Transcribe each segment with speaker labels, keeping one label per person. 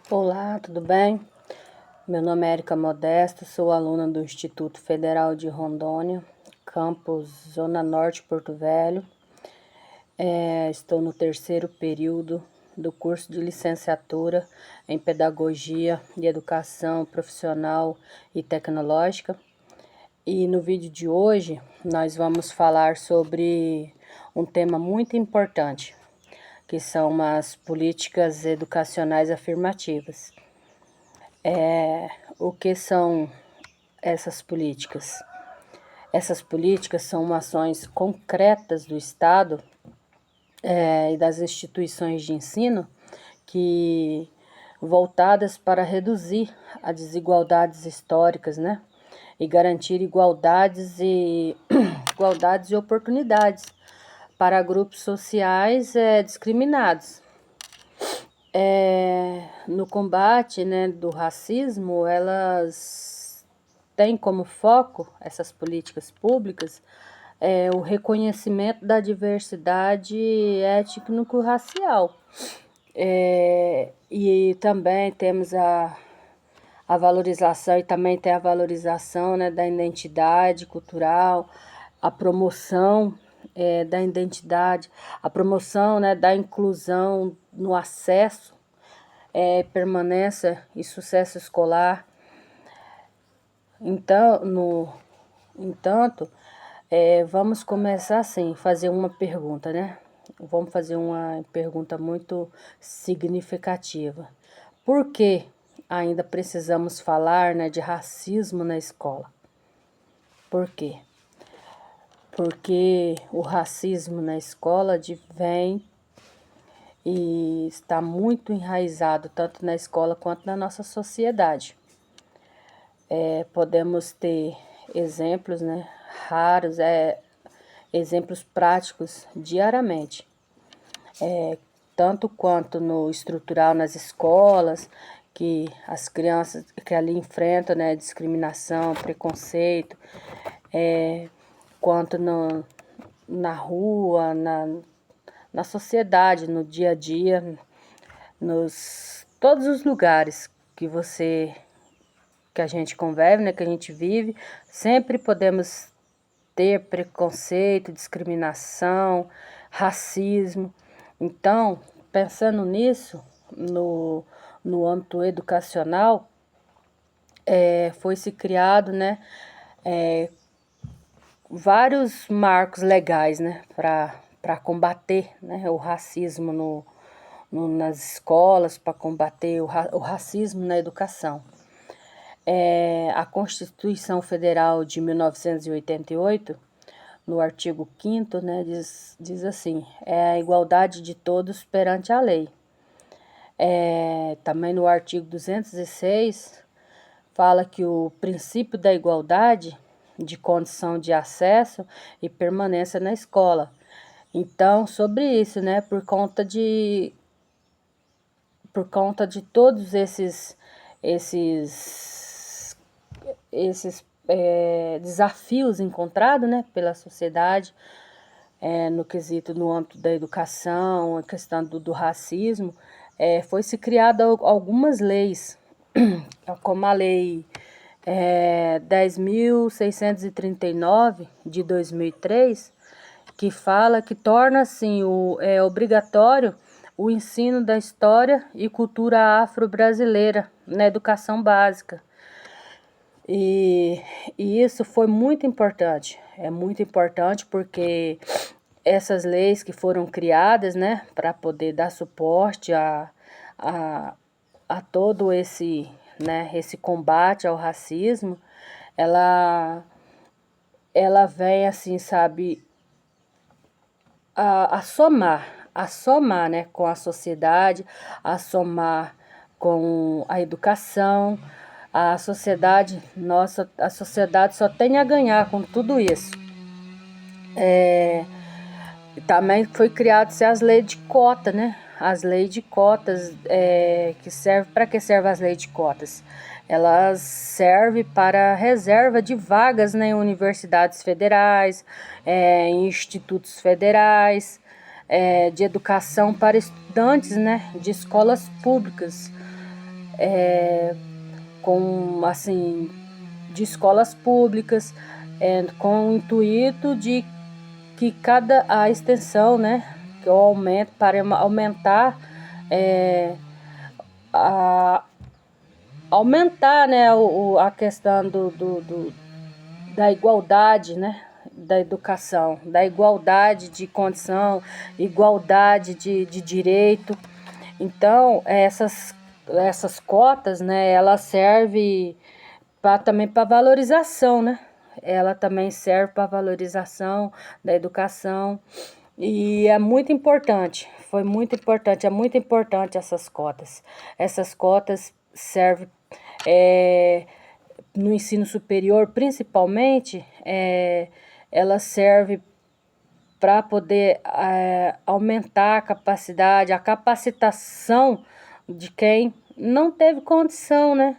Speaker 1: Olá, tudo bem? Meu nome é Érica Modesta, sou aluna do Instituto Federal de Rondônia, campus Zona Norte, Porto Velho. Estou no terceiro período do curso de licenciatura em Pedagogia e Educação Profissional e Tecnológica. E no vídeo de hoje nós vamos falar sobre um tema muito importante, que são as políticas educacionais afirmativas. O que são essas políticas? Essas políticas são ações concretas do Estado e das instituições de ensino que voltadas para reduzir as desigualdades históricas, né? E garantir igualdades e oportunidades para grupos sociais discriminados. No combate, né, do racismo, elas têm como foco, essas políticas públicas, o reconhecimento da diversidade étnico-racial. E também temos a valorização, e também tem a valorização, né, da identidade cultural, a promoção da identidade, a promoção, né, da inclusão no acesso, permanência e sucesso escolar. Entanto, vamos começar assim, fazer uma pergunta, né? Vamos fazer uma pergunta muito significativa. Por que ainda precisamos falar, né, de racismo na escola? Por quê? Porque o racismo na escola vem e está muito enraizado, tanto na escola quanto na nossa sociedade. Podemos ter exemplos, né, raros, exemplos práticos diariamente, tanto quanto no estrutural nas escolas, que as crianças que ali enfrentam, né, discriminação, preconceito, quanto na rua, na sociedade, no dia a dia, todos os lugares que a gente convive, né, que a gente vive, sempre podemos ter preconceito, discriminação, racismo. Então, pensando nisso, no âmbito educacional, foi-se criado, né, vários marcos legais, né, para combater, né, o racismo nas escolas, para combater o racismo na educação. A Constituição Federal de 1988, no artigo 5º, né, diz assim, a igualdade de todos perante a lei. Também no artigo 206, fala que o princípio da igualdade de condição de acesso e permanência na escola. Então, sobre isso, né, por conta de todos esses desafios encontrados, né, pela sociedade, no âmbito da educação, a questão do racismo, foi-se criada algumas leis, como a lei 10.639 de 2003, que fala que torna assim obrigatório o ensino da história e cultura afro-brasileira na educação básica. E isso foi muito importante. É muito importante porque essas leis que foram criadas, né, para poder dar suporte a todo esse, né, esse combate ao racismo, ela vem assim, sabe, a somar, né, com a sociedade, a somar com a educação. A sociedade só tem a ganhar com tudo isso. Também foi criado as leis de cota, né? As leis de cotas, para que servem as leis de cotas? Elas servem para reserva de vagas, né, em universidades federais, em institutos federais, de educação para estudantes, né, de escolas públicas. com, assim, de escolas públicas, com o intuito de que a extensão, né, que o aumento, para aumentar, aumentar, né, a questão da igualdade, né, da educação, da igualdade de condição, igualdade de direito. Então, essas cotas, né, ela serve também para valorização, né? Ela também serve para valorização da educação e é muito importante, é muito importante essas cotas. Essas cotas servem no ensino superior, principalmente, ela serve para poder aumentar a capacitação de quem não teve condição, né?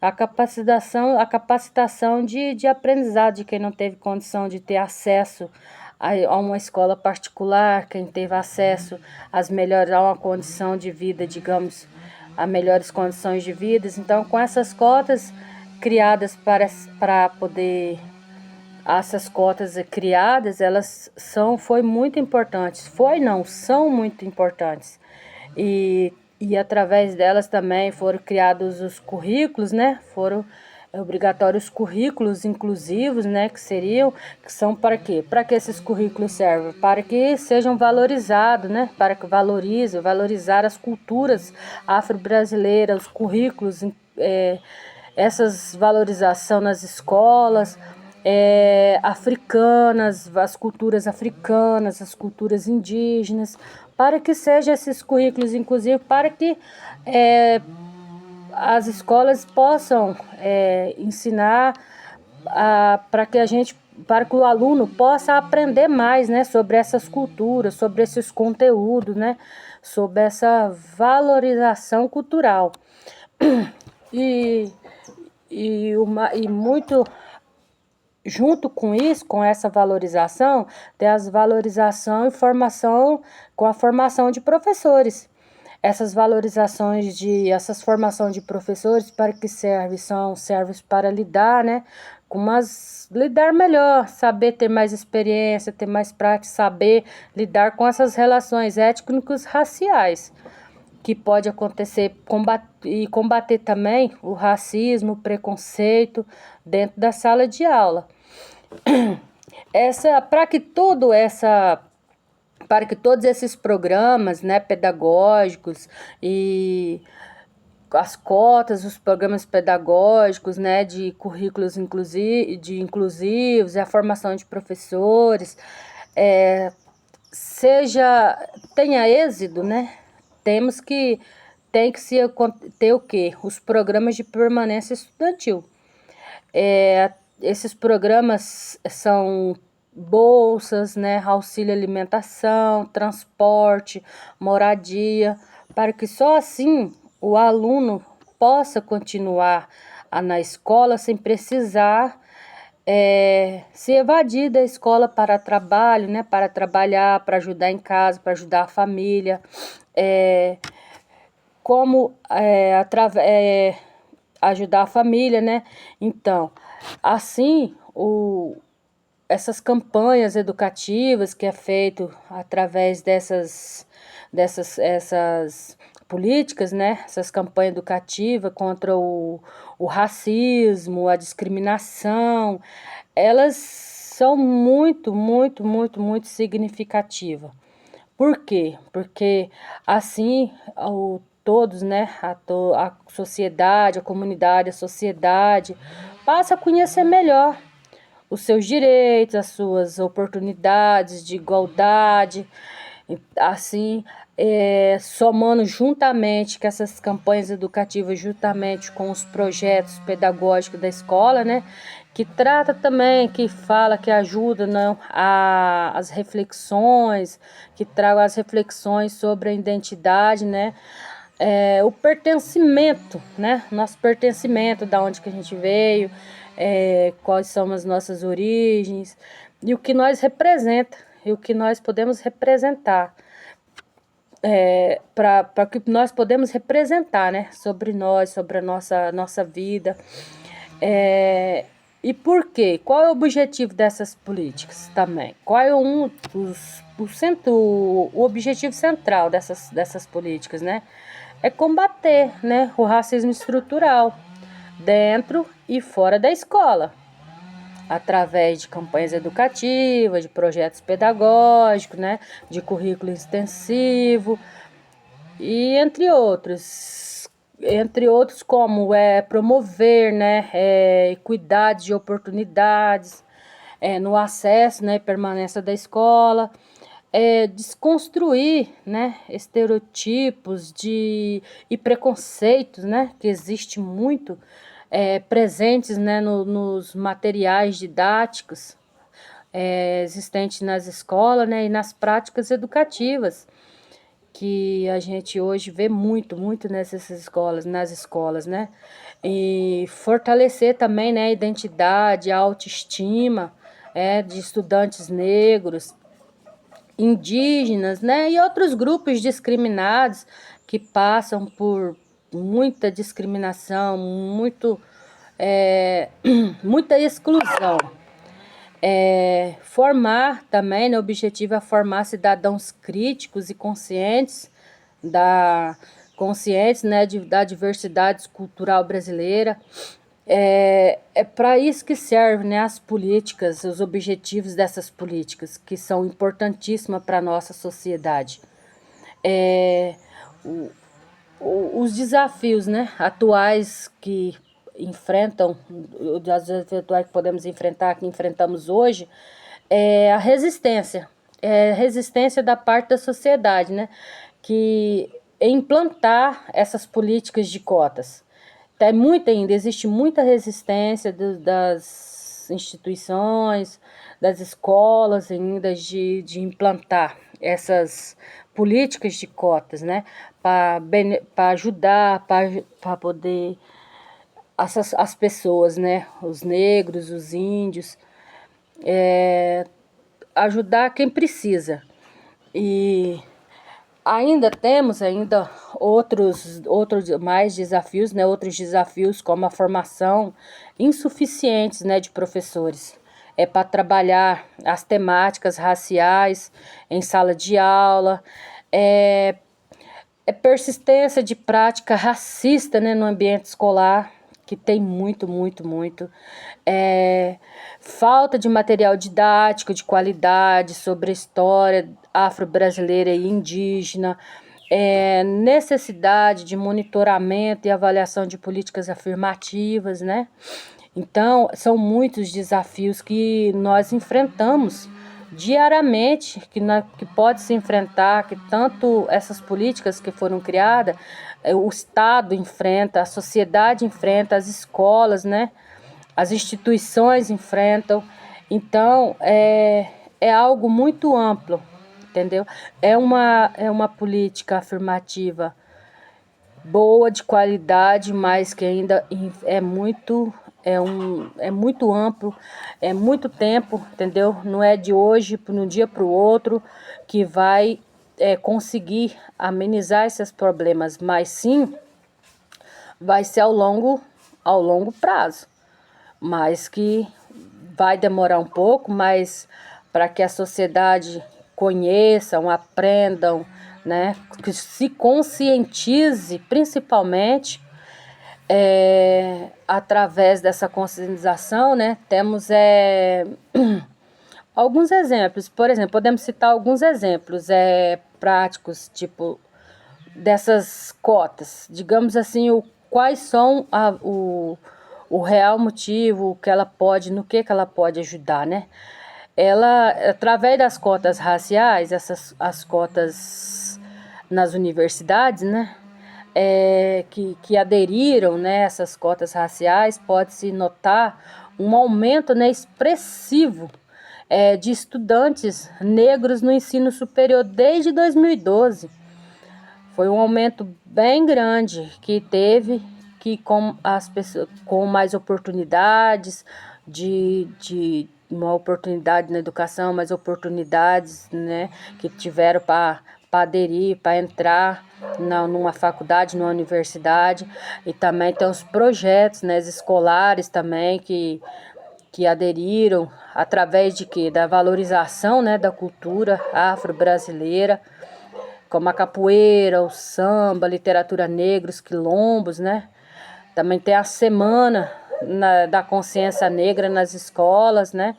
Speaker 1: A capacitação de aprendizado de quem não teve condição de ter acesso a uma escola particular, quem teve acesso a uma condição de vida, digamos, a melhores condições de vida. Então, com essas cotas criadas para poder essas cotas criadas, elas foi muito importantes. São muito importantes. E através delas também foram criados os currículos, né? Foram obrigatórios currículos inclusivos, né? Que são para quê? Para que esses currículos servem? Para que sejam valorizados, né? Para que valorizar as culturas afro-brasileiras, os currículos, essas valorização nas escolas, africanas, as culturas africanas, as culturas indígenas, para que sejam esses currículos, inclusive, para que as escolas possam ensinar para que o aluno possa aprender mais, né, sobre essas culturas, sobre esses conteúdos, né, sobre essa valorização cultural. E muito junto com isso, com essa valorização, tem as valorização e formação com a formação de professores. Essas formação de professores para que servem para lidar, né, lidar melhor, saber ter mais experiência, ter mais prática, saber lidar com essas relações étnicas raciais que pode acontecer e combater também o racismo, o preconceito dentro da sala de aula. Para que todos esses programas, né, pedagógicos e as cotas, os programas pedagógicos, né, de currículos inclusivos, a formação de professores, tenha êxito, né? Tem que ter o quê? Os programas de permanência estudantil. Esses programas são bolsas, né, auxílio alimentação, transporte, moradia, para que só assim o aluno possa continuar na escola sem precisar se evadir da escola para trabalho, né, para trabalhar, para ajudar em casa, para ajudar a família, ajudar a família, né? Então, assim, essas campanhas educativas que é feito através essas políticas, né? Essas campanhas educativas contra o racismo, a discriminação, elas são muito, muito, muito, muito significativas. Por quê? Porque assim todos, né, a sociedade, a comunidade, a sociedade passa a conhecer melhor os seus direitos, as suas oportunidades de igualdade, assim, somando juntamente com essas campanhas educativas, juntamente com os projetos pedagógicos da escola, né, que trata também, que fala, que ajuda, não, as reflexões, que traga as reflexões sobre a identidade, né, o pertencimento, né, nosso pertencimento, da onde que a gente veio, quais são as nossas origens e o que nós representa e o que nós podemos representar. para que nós podemos representar, né, sobre nós, sobre a nossa vida. E por quê? Qual é o objetivo dessas políticas também? Qual é o objetivo central dessas políticas, né? É combater, né, o racismo estrutural dentro e fora da escola, através de campanhas educativas, de projetos pedagógicos, né, de currículo extensivo e entre outros como promover, né, equidade de oportunidades no acesso, né, e permanência da escola, desconstruir, né, estereotipos e preconceitos, né, que existe muito presentes, né, nos materiais didáticos existentes nas escolas, né, e nas práticas educativas, que a gente hoje vê muito nas escolas, né? E fortalecer também, né, a identidade, a autoestima de estudantes negros, indígenas, né, e outros grupos discriminados que passam por muita discriminação, muita exclusão. Formar também, né, o objetivo é formar cidadãos críticos e conscientes, né, da diversidade cultural brasileira. É para isso que servem, né, as políticas, os objetivos dessas políticas, que são importantíssimas para a nossa sociedade. Os desafios, né, atuais que podemos enfrentar, que enfrentamos hoje, é a resistência. É a resistência da parte da sociedade, né, que implantar essas políticas de cotas. Existe muita resistência das instituições, das escolas ainda de implantar essas políticas de cotas, né, para ajudar, para poder as pessoas, né, os negros, os índios, ajudar quem precisa. E temos outros mais desafios, né? Outros desafios como a formação insuficientes, né, de professores. Para trabalhar as temáticas raciais em sala de aula, persistência de prática racista, né, no ambiente escolar, que tem muito. Falta de material didático de qualidade sobre a história afro-brasileira e indígena, necessidade de monitoramento e avaliação de políticas afirmativas, né? Então, são muitos desafios que nós enfrentamos diariamente, que pode se enfrentar, que tanto essas políticas que foram criadas, o Estado enfrenta, a sociedade enfrenta, as escolas, né? As instituições enfrentam. Então, é algo muito amplo, entendeu? É uma política afirmativa boa, de qualidade, mas que ainda é muito amplo, é muito tempo, entendeu? Não é de hoje para um dia para o outro que vai conseguir amenizar esses problemas, mas sim vai ser ao longo prazo, mas que vai demorar um pouco, mas para que a sociedade conheçam, aprendam, né, que se conscientize principalmente através dessa conscientização, né, temos alguns exemplos. Por exemplo, podemos citar alguns exemplos práticos, tipo, dessas cotas. Digamos assim, quais são o real motivo que ela pode, no que ela pode ajudar, né? Ela, através das cotas raciais, as cotas nas universidades, né? Que aderiram, né, essas cotas raciais, pode-se notar um aumento, né, expressivo de estudantes negros no ensino superior desde 2012. Foi um aumento bem grande que teve, que com as pessoas com mais oportunidades de uma oportunidade na educação, mais oportunidades, né, que tiveram para para aderir, para entrar numa faculdade, numa universidade. E também tem os projetos, né, escolares também que aderiram através de quê? Da valorização, né, da cultura afro-brasileira, como a capoeira, o samba, a literatura negra, os quilombos, né? Também tem a semana da consciência negra nas escolas, né?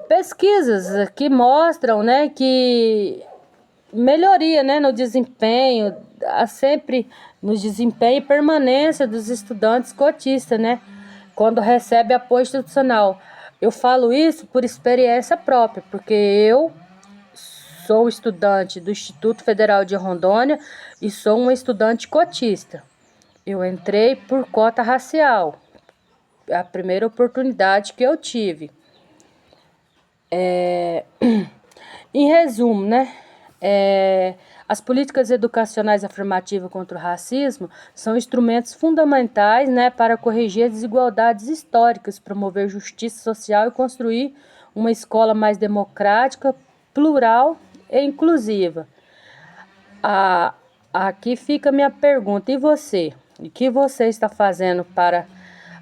Speaker 1: Pesquisas que mostram, né, que melhoria, né, no desempenho, há sempre no desempenho e permanência dos estudantes cotistas, né, quando recebe apoio institucional. Eu falo isso por experiência própria, porque eu sou estudante do Instituto Federal de Rondônia e sou uma estudante cotista. Eu entrei por cota racial, a primeira oportunidade que eu tive. Em resumo, né? As políticas educacionais afirmativas contra o racismo são instrumentos fundamentais, né, para corrigir as desigualdades históricas, promover justiça social e construir uma escola mais democrática, plural e inclusiva. Aqui fica a minha pergunta: e você? O que você está fazendo para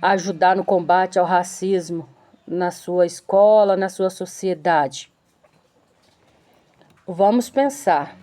Speaker 1: ajudar no combate ao racismo na sua escola, na sua sociedade? Vamos pensar.